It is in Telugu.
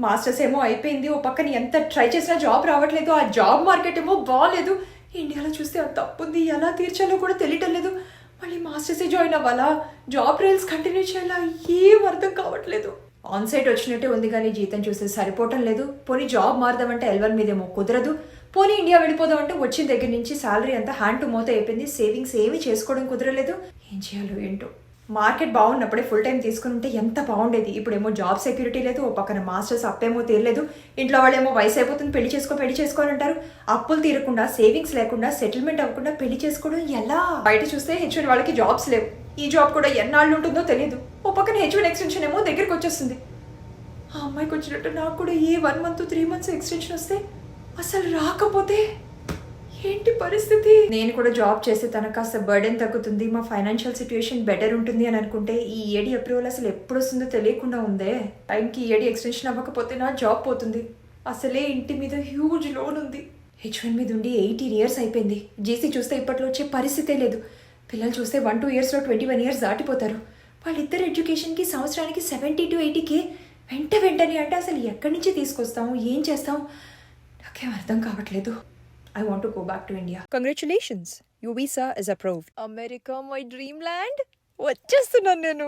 మాస్టర్స్ ఏమో అయిపోయింది, ఓ పక్కన ఎంత ట్రై చేసినా జాబ్ రావట్లేదు, ఆ జాబ్ మార్కెట్ ఏమో బాగాలేదు. ఇండియాలో చూస్తే ఆ తప్పు ఉంది, ఎలా తీర్చాలో కూడా తెలియటం లేదు. మళ్ళీ మాస్టర్సే జాయిన్ అవ్వాలా, జాబ్ ట్రయల్స్ కంటిన్యూ చేయాలా, ఏం అర్థం కావట్లేదు. ఆన్ సైట్ వచ్చినట్టే ఉంది కానీ జీతం చూస్తే సరిపోవటం లేదు. పోనీ జాబ్ మారదామంటే L1 మీదేమో కుదరదు. పోనీ ఇండియా వెళ్ళిపోదామంటే వచ్చిన దగ్గర నుంచి శాలరీ అంతా హ్యాండ్ టు మౌత్ అయిపోయింది. సేవింగ్స్ ఏమీ చేసుకోవడం కుదరలేదు. ఏం చేయాలో ఏంటో. మార్కెట్ బాగున్నప్పుడే ఫుల్ టైం తీసుకుని ఉంటే ఎంత బాగుండేది. ఇప్పుడేమో జాబ్ సెక్యూరిటీ లేదు, ఓ పక్కన మాస్టర్స్ అప్పేమో తీరలేదు. ఇంట్లో వాళ్ళేమో వయసు అయిపోతుంది, పెళ్లి చేసుకోని అంటారు. అప్పులు తీరకుండా, సేవింగ్స్ లేకుండా, సెటిల్మెంట్ అవ్వకుండా పెళ్లి చేసుకోవడం ఎలా? బయట చూస్తే H1 వాళ్ళకి జాబ్స్ లేవు. ఈ జాబ్ కూడా ఎన్నాళ్ళు ఉంటుందో తెలియదు. ఓ పక్కన H1 ఎక్స్టెన్షన్ ఏమో దగ్గరికి వచ్చేస్తుంది. ఆ అమ్మాయికి వచ్చినట్టు నాకు కూడా ఏ 1 month 3 months ఎక్స్టెన్షన్ వస్తే అసలు రాకపోతే ఏంటి పరిస్థితి? నేను కూడా జాబ్ చేస్తే తనకు కాస్త బర్డెన్ తగ్గుతుంది, మా ఫైనాన్షియల్ సిచ్యువేషన్ బెటర్ ఉంటుంది అని అనుకుంటే ఈ ఏడి అప్రూవల్ అసలు ఎప్పుడు వస్తుందో తెలియకుండా ఉందే. టైంకి ఏడి ఎక్స్టెన్షన్ అవ్వకపోతే నా జాబ్ పోతుంది. అసలే ఇంటి మీద హ్యూజ్ లోన్ ఉంది. H1 మీద ఉండి 18 years అయిపోయింది. జీసీ చూస్తే ఇప్పట్లో వచ్చే పరిస్థితే లేదు. పిల్లలు చూస్తే 1-2 yearsలో 21 years దాటిపోతారు. వాళ్ళిద్దరు ఎడ్యుకేషన్కి సంవత్సరానికి 70 to 80K వెంటనే అంటే అసలు ఎక్కడి నుంచి తీసుకొస్తాం, ఏం చేస్తాం, నాకేం అర్థం కావట్లేదు. I want to go back to India. Congratulations, your visa is approved. America my dream land. వచ్చేస్తున్నాను నేను.